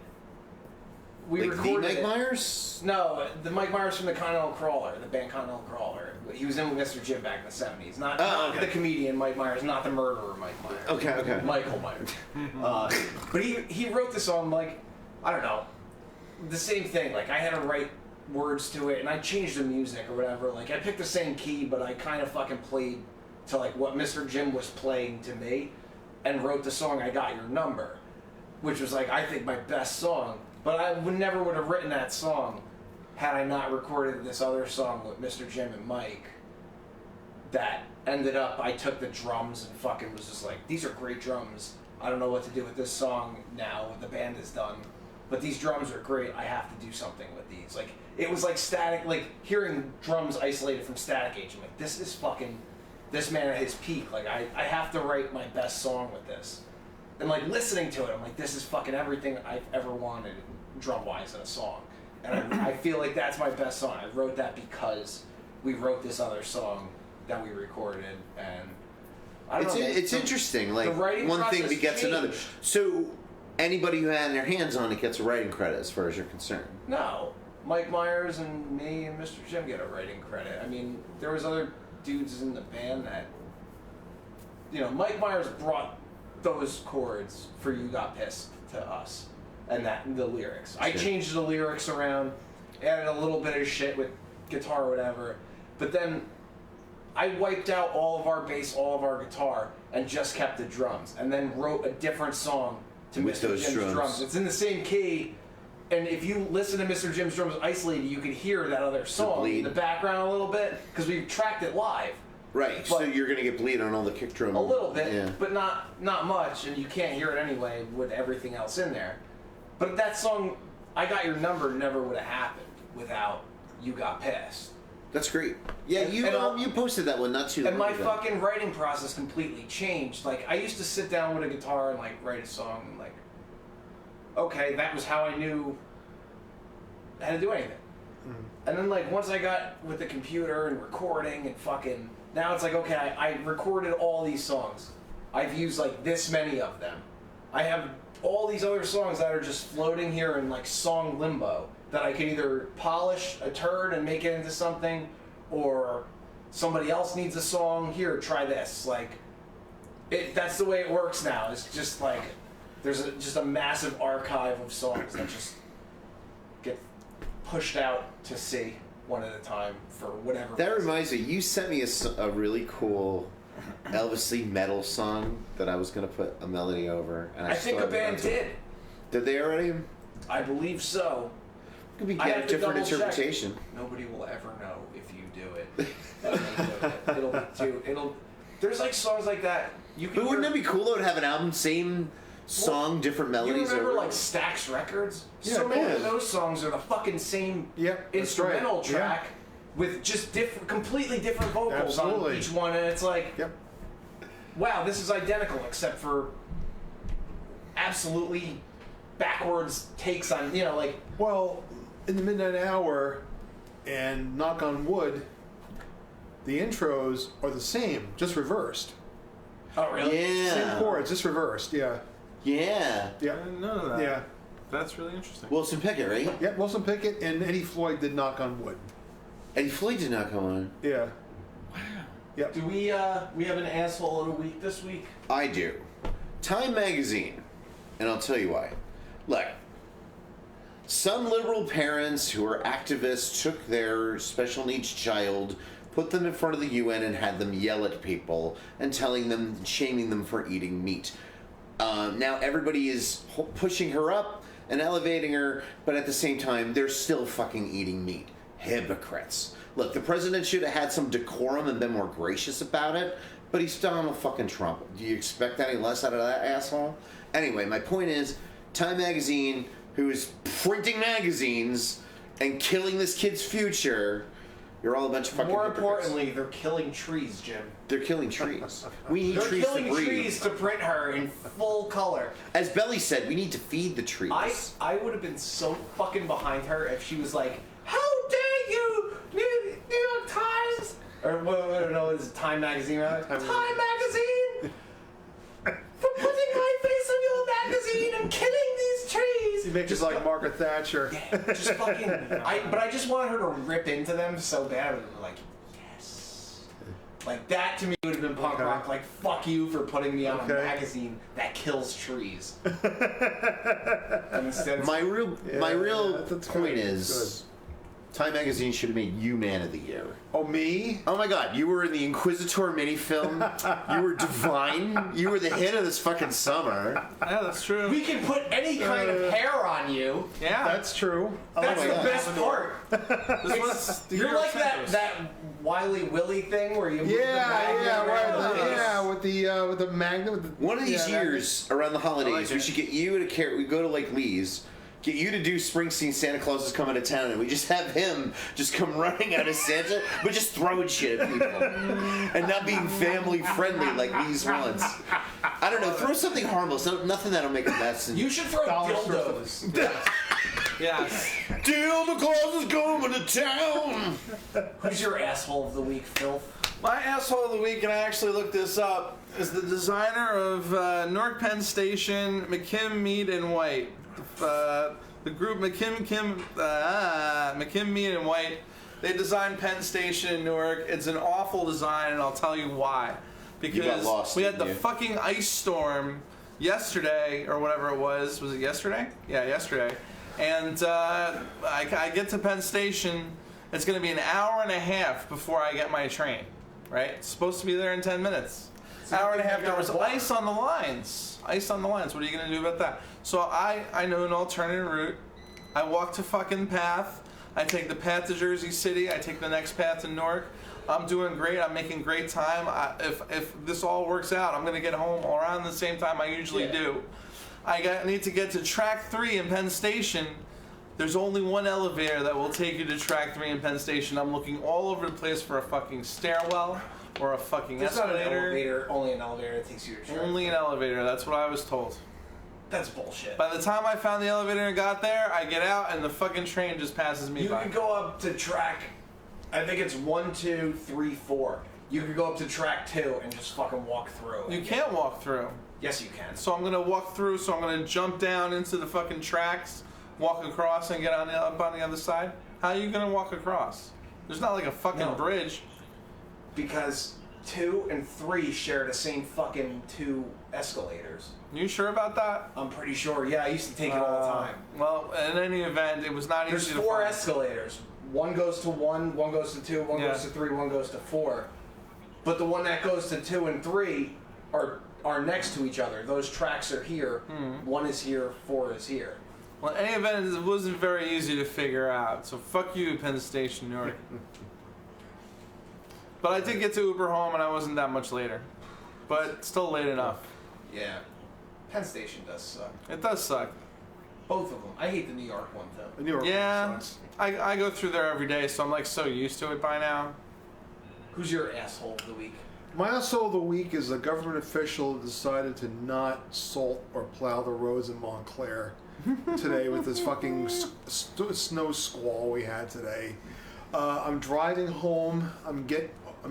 We Like the recorded Mike it. Myers? No, the Mike Myers from the Continental Crawler, the band Continental Crawler. He was in with Mr. Jim back in the '70s. Not okay. the comedian Mike Myers, not the murderer Mike Myers. Okay. Michael Myers. But he wrote the song like, I don't know, the same thing. Like I had to write words to it, and I changed the music or whatever. Like I picked the same key, but I kind of fucking played to like what Mr. Jim was playing to me, and wrote the song "I Got Your Number," which was like I think my best song. But I never would have written that song had I not recorded this other song with Mr. Jim and Mike. That ended up, I took the drums and fucking was just like, these are great drums. I don't know what to do with this song now. The band is done, but these drums are great. I have to do something with these. Like it was like static, like hearing drums isolated from Static Age. I'm like, this is fucking this man at his peak. Like I have to write my best song with this. And like listening to it, I'm like, this is fucking everything I've ever wanted drum-wise in a song. And I feel like that's my best song. I wrote that because we wrote this other song that we recorded, and I don't know. It's interesting. Like the writing one thing process begets another. changed. So anybody who had their hands on it gets a writing credit, as far as you're concerned. No, Mike Myers and me and Mr. Jim get a writing credit. I mean, there was other dudes in the band that, you know, Mike Myers brought those chords for "You Got Pissed" to us, and the lyrics. I Sure. changed the lyrics around, added a little bit of shit with guitar or whatever, but then I wiped out all of our bass, all of our guitar, and just kept the drums, and then wrote a different song to With Mr. those Jim's drums. It's in the same key, and if you listen to Mr. Jim's drums isolated, you can hear that other song bleed. in the background a little bit, because we tracked it live. Right. So But- you're gonna get bleed on all the kick drum. A little bit, Yeah. but not much, and you can't hear it anyway with everything else in there. But that song, "I Got Your Number," never would have happened without "You Got Pissed." That's great. Yeah, And- you and you posted that one not too long And my ago. fucking writing process completely changed. Like, I used to sit down with a guitar and, like, write a song and, like, okay, that was how I knew how to do anything. And then, like, once I got with the computer and recording and fucking, now it's like, okay, I recorded all these songs. I've used, like, this many of them. I have all these other songs that are just floating here in, like, song limbo that I can either polish a turd and make it into something, or somebody else needs a song, here, try this. Like, that's the way it works now. It's just like, there's just a massive archive of songs that just get pushed out to sea one at a time for whatever That reason. reminds me, you sent me a really cool Elvis Lee metal song that I was gonna put a melody over, and I think a still band haven't did. Did they already? I believe so. Could be I get have a to different double check. interpretation. Nobody will ever know if you do it. It'll be too. There's like songs like that. You can. But wouldn't hear- it be cool though to have an album, same song, different You melodies? remember over? like Stax Records? Yeah, So many yeah. of those songs are the fucking same Yep, that's instrumental right. track with just completely different vocals on Absolutely. each one, and it's like, Yep. wow, this is identical except for absolutely backwards takes on, you know, like, Well, in the Midnight Hour and Knock on Wood, the intros are the same, just reversed. oh really? Same Yeah. chords, just reversed. Yeah. Yeah. Yeah. I didn't know that. Yeah. That's really interesting. Wilson Pickett, right? Yeah. Wilson Pickett and Eddie Floyd did Knock on Wood. Eddie Floyd did not come on. Yeah. Do we have an asshole of the week this week? I do. Time Magazine. And I'll tell you why. Look, some liberal parents who are activists took their special needs child, put them in front of the UN, and had them yell at people and shaming them for eating meat. Now everybody is pushing her up and elevating her, but at the same time, they're still fucking eating meat. Hypocrites. Look, the president should have had some decorum and been more gracious about it, but he's Donald fucking Trump. Do you expect any less out of that asshole? Anyway, my point is, Time Magazine, who is printing magazines and killing this kid's future, you're all a bunch of fucking More hypocrites. importantly, they're killing trees, Jim. They're killing trees. We need They're trees to killing breathe. trees to print her in full color. As Belly said, we need to feed the trees. I would have been so fucking behind her if she was like, "How dare you, New York Times?" Or what? No, it's Time Magazine, right? Time Magazine for putting my face on your magazine and killing these trees. He makes it like Margaret Thatcher. Just fucking. But I just wanted her to rip into them so bad. Like, yes. Like that to me would have been punk Okay. rock. Like, fuck you for putting me on a Okay. magazine that kills trees. And instead, my real that's point good. is, Time Magazine should have made you Man of the Year. Oh, me? Oh my God, you were in the Inquisitor minifilm. You were divine. You were the hit of this fucking summer. Yeah, that's true. we can put any kind of hair on you. Yeah. That's true. That's my the God. best part. This was the You're year of like Santos. that Wiley Willy thing where you move the Yeah, magnet yeah, around right. the face. Yeah, with the magnet. With the, One of these yeah, years around the holidays, I like we it. should get you to we go to Lake Lee's, get you to do Springsteen Santa Claus is Coming to Town, and we just have him just come running out of Santa, but just throwing shit at people. And not being family friendly like Lee's wants. I don't know, throw something harmless, nothing that'll make a mess. You should throw Dollar dildos. Yes. Santa Claus is coming to town! Who's your asshole of the week, Phil? My asshole of the week, and I actually looked this up, is the designer of Newark Penn Station, McKim, Mead, and White. The group McKim, Mead, and White, they designed Penn Station in Newark. It's an awful design, and I'll tell you why. Because got lost, we had didn't the you? fucking ice storm yesterday, or whatever it was. Was it yesterday? Yeah, yesterday. And I get to Penn Station. It's going to be an hour and a half before I get my train. Right? It's supposed to be there in 10 minutes. Hour and a half. There was ice on the lines. Ice on the lines. What are you going to do about that? So I know an alternative route. I walk to fucking Path. I take the path to Jersey City. I take the next path to Newark. I'm doing great. I'm making great time. If this all works out, I'm going to get home around the same time I usually do. I need to get to Track 3 in Penn Station. There's only one elevator that will take you to Track 3 in Penn Station. I'm looking all over the place for a fucking stairwell or a fucking There's not an escalator. elevator, only an elevator that takes you to Track. Only an elevator. That's what I was told. That's bullshit. By the time I found the elevator and got there, I get out and the fucking train just passes me You by. could go up to track, I think it's 1, 2, 3, 4. You could go up to track 2 and just fucking walk through. You can't walk through. Yes, you can. So I'm gonna walk through. So I'm gonna jump down into the fucking tracks, walk across, and get up on the other side. How are you gonna walk across? There's not like a fucking No. bridge. Because 2 and 3 share the same fucking 2 escalators. You sure about that? I'm pretty sure. Yeah, I used to take it all the time. Well, in any event, it was not There's easy to 4 find. escalators. One goes to 1, one goes to 2, one Yeah. goes to 3, one goes to 4. But the one that goes to 2 and 3 are next to each other. Those tracks are here. 1 is here, 4 is here. Well, in any event, it wasn't very easy to figure out. So fuck you, Penn Station, Newark. But I did get to Uber home, and I wasn't that much later. But still late enough. Yeah. Penn Station does suck. It does suck. Both of them. I hate the New York one though. The New York Yeah, sucks. I go through there every day, so I'm like so used to it by now. Who's your asshole of the week? My asshole of the week is a government official who decided to not salt or plow the roads in Montclair today with this fucking snow squall we had today. I'm driving home. I'm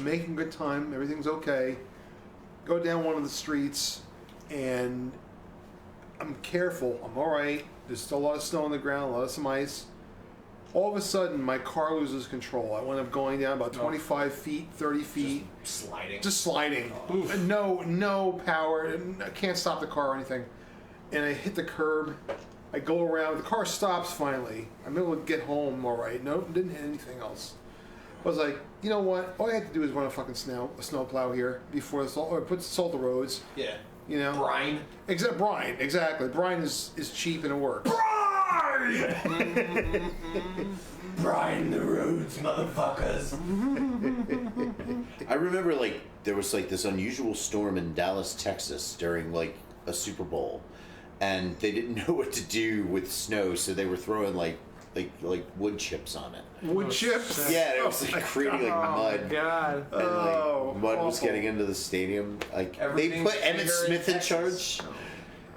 making good time. Everything's okay. Go down one of the streets, and I'm careful. I'm all right. There's still a lot of snow on the ground, a lot of some ice. All of a sudden, my car loses control. I wound up going down about 25 feet, 30 feet. Sliding. Just sliding. No power. I can't stop the car or anything. And I hit the curb. I go around. The car stops finally. I'm able to get home all right. No, didn't hit anything else. I was like, you know what? All I had to do is run a fucking snow plow here before the salt, or put salt the roads. Yeah. You know. Brine. Brine. Exactly. Brine is cheap and it works. Brine the roads, motherfuckers. I remember like there was like this unusual storm in Dallas, Texas during like a Super Bowl, and they didn't know what to do with snow, so they were throwing like wood chips on it. Wood chips. Yeah, it was like creating like mud. God. And like mud was awful. getting into the stadium. Like they Everything's put Emmitt bigger Smith in in Texas. charge.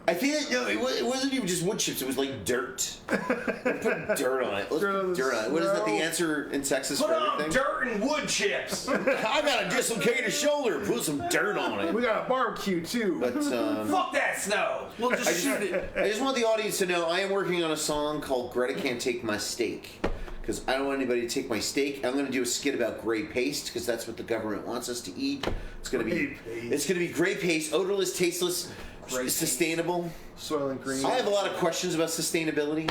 I think it wasn't even just wood chips. It was like dirt. They put dirt on it. Let's put dirt on it. What is that? The answer in Texas Put for on everything? dirt and wood chips. I got a dislocated shoulder. Put some dirt on it. We got a barbecue too. But Fuck that snow. Well, just shoot it. I just want the audience to know I am working on a song called "Greta Can't Take My Steak." Because I don't want anybody to take my steak. I'm going to do a skit about gray paste because that's what the government wants us to eat. It's going to be gray paste, odorless, tasteless, sustainable. Soylent Green. I have a lot of questions about sustainability.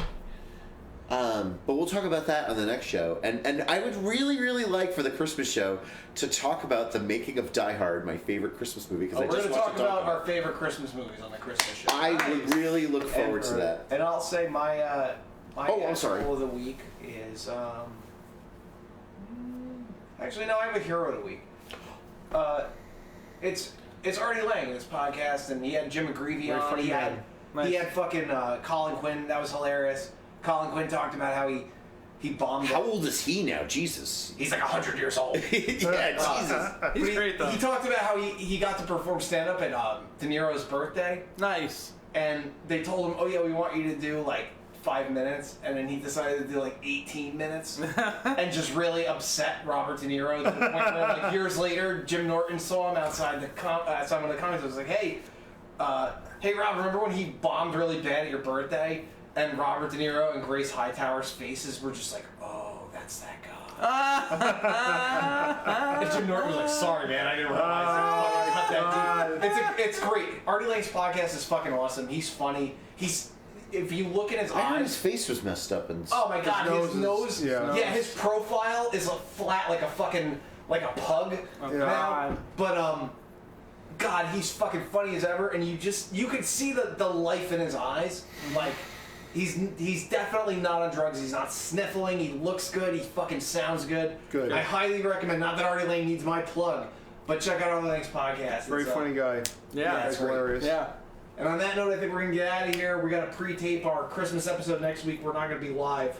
But we'll talk about that on the next show. And I would really, really like for the Christmas show to talk about the making of Die Hard, my favorite Christmas movie. Because We're going to talk about our favorite Christmas movies on the Christmas show. I would really look forward to that. And I'll say my I'm sorry. asshole of the week is actually no, I have a hero of the week. It's Artie Lang, this podcast, and he had Jim McGreevy Very on. funny He man. had fucking Colin Quinn. That was hilarious. Colin Quinn talked about how he bombed. How old is he now? Jesus. He's like 100 years old. Yeah, Jesus. He's great though. He talked about how he got to perform stand up at De Niro's birthday. Nice. And they told him, oh yeah, we want you to do like 5 minutes, and then he decided to do like 18 minutes, and just really upset Robert De Niro to the point where like years later, Jim Norton saw him outside outside one of the comics. Was like, hey Rob, remember when he bombed really bad at your birthday? And Robert De Niro and Grace Hightower's faces were just like, oh, that's that guy. And Jim Norton was like, sorry man, I didn't realize cut that dude. It's great. Artie Lang's podcast is fucking awesome. He's funny. If you look at his I heard his eyes, face was messed up and oh my god, his nose, yeah. his profile is a flat like a pug now. God. But God, he's fucking funny as ever, and you could see the life in his eyes. Like he's definitely not on drugs. He's not sniffling. He looks good. He fucking sounds good. Good. I highly recommend. Not that Artie Lang needs my plug, but check out Artie Lang's podcast. Very It's, funny guy. Yeah, it's That's great. hilarious. Yeah. And on that note, I think we're going to get out of here. We got to pre-tape our Christmas episode next week. We're not going to be live.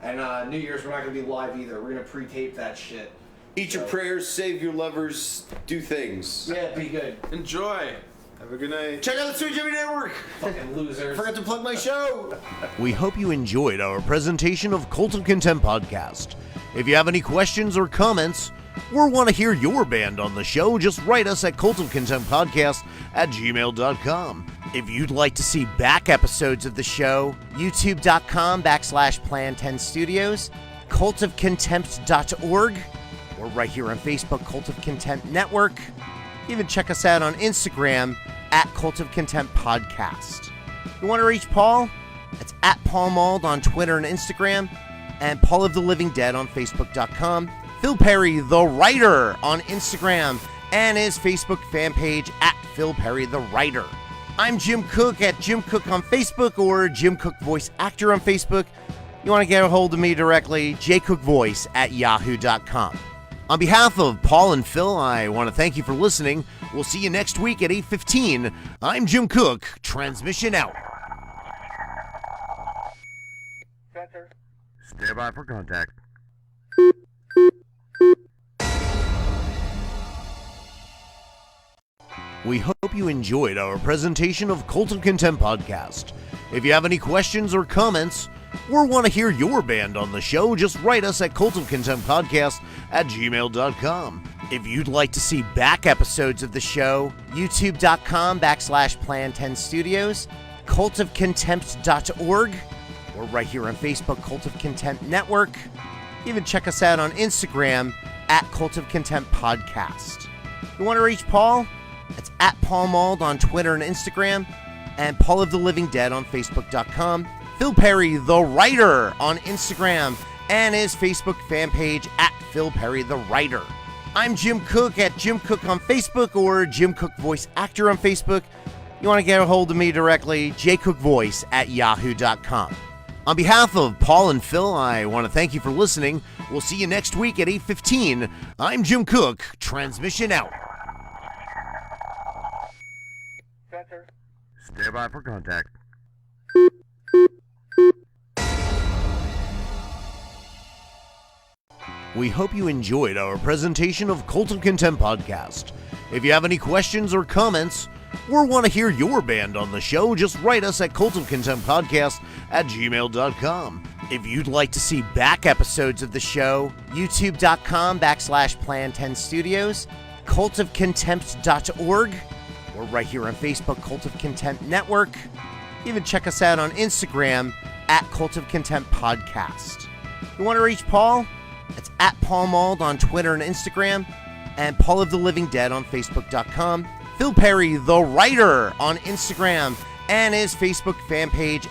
And New Year's, we're not going to be live either. We're going to pre-tape that shit. eat your prayers, save your lovers, do things. Yeah, be good. Enjoy. Have a good night. Check out the Sweet Jimmy Network. Fucking losers. Forgot to plug my show. We hope you enjoyed our presentation of Cult of Contempt podcast. If you have any questions or comments, or want to hear your band on the show, just write us at cultofcontemptpodcast@gmail.com. If you'd like to see back episodes of the show, youtube.com/Plan10 Studios, cultofcontempt.org, or right here on Facebook, Cult of Contempt Network. Even check us out on Instagram at Cult of Contempt Podcast. You want to reach Paul? It's at Paul Mauld on Twitter and Instagram, and Paul of the Living Dead on Facebook.com. Phil Perry, the writer, on Instagram, and his Facebook fan page at Phil Perry, the writer. I'm Jim Cook at Jim Cook on Facebook, or Jim Cook Voice Actor on Facebook. You want to get a hold of me directly, jcookvoice@yahoo.com. On behalf of Paul and Phil, I want to thank you for listening. We'll see you next week at 8:15. I'm Jim Cook. Transmission out. Stand by for contact. We hope you enjoyed our presentation of Cult of Contempt podcast. If you have any questions or comments, or want to hear your band on the show, just write us at cultofcontemptpodcast@gmail.com. If you'd like to see back episodes of the show, youtube.com/Plan10 Studios, cultofcontempt.org, or right here on Facebook, Cult of Contempt Network. Even check us out on Instagram at Cult of Contempt Podcast. You want to reach Paul? It's at Paul Mald on Twitter and Instagram, and Paul of the Living Dead on Facebook.com. Phil Perry, the writer, on Instagram, and his Facebook fan page at Phil Perry, the writer. I'm Jim Cook at Jim Cook on Facebook, or Jim Cook Voice Actor on Facebook. You want to get a hold of me directly, jcookvoice at yahoo.com. On behalf of Paul and Phil, I want to thank you for listening. We'll see you next week at 8:15. I'm Jim Cook. Transmission out. Stand by for contact. We hope you enjoyed our presentation of Cult of Contempt podcast. If you have any questions or comments, or want to hear your band on the show, just write us at cultofcontemptpodcast@gmail.com. If you'd like to see back episodes of the show, youtube.com/Plan10 Studios, cultofcontempt.org, or right here on Facebook, Cult of Contempt Network. Even check us out on Instagram at Cult of Contempt Podcast. You want to reach Paul? It's at Paul Mald on Twitter and Instagram, and Paul of the Living Dead on Facebook.com. Phil Perry, the writer, on Instagram, and his Facebook fan page